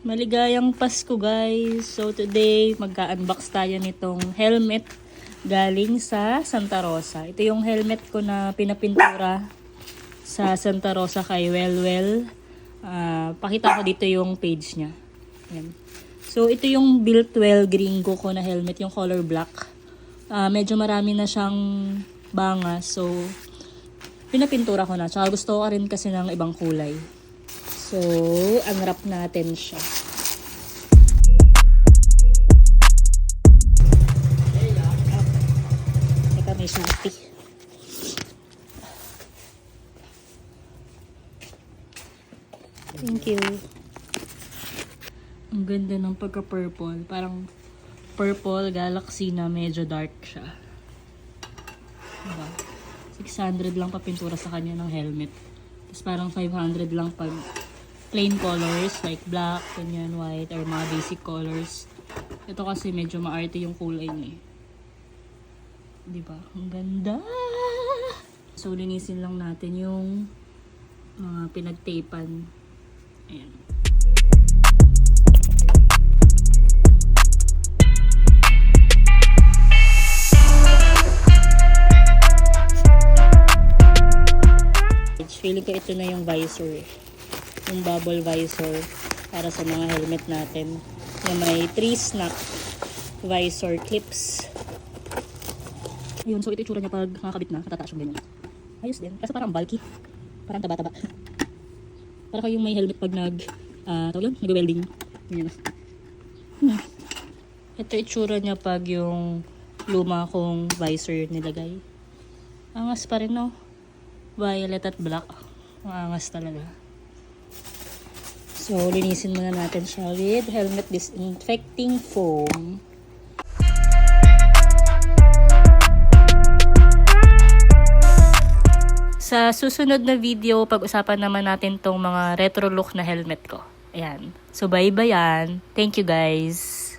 Maligayang Pasko guys! So today, magka-unbox tayo nitong helmet galing sa Santa Rosa. Ito yung helmet ko na pinapintura sa Santa Rosa kay Well. Pakita ko dito yung page niya. Ayan. So ito yung Built Well Gringo ko na helmet, yung color black. Medyo marami na siyang banga, so pinapintura ko na. Tsaka gusto ko rin kasi ng ibang kulay. So, unwrap natin siya. Teka, may Shopee. Thank you. Ang ganda ng pagka-purple. Parang purple galaxy na medyo dark siya. Diba? 600 lang papintura sa kanya ng helmet. Tapos parang 500 lang pag plain colors like black, ganyan, white, or mga basic colors. Ito kasi medyo maarte yung kulay niya. Diba? Ang ganda! So, linisin lang natin yung mga pinagtapan. Ayan. Feeling ko ito na yung visor. Yung bubble visor para sa mga helmet natin. Na may 3 snap visor clips. Ayun, so ito itsura niya pag nakakabit na, katataas yung ganyan. Ayos din. Kasi parang bulky. Parang taba-taba. Para kayong may helmet pag nag-welding. Ganyan. Ito itsura niya pag yung luma kong visor nilagay. Angas pa rin, no? Violet at black. Maangas talaga. So, linisin muna natin siya with helmet disinfecting foam. Sa susunod na video, pag-usapan naman natin tong mga retro look na helmet ko. Ayan. So, bye-bye yan. Thank you guys.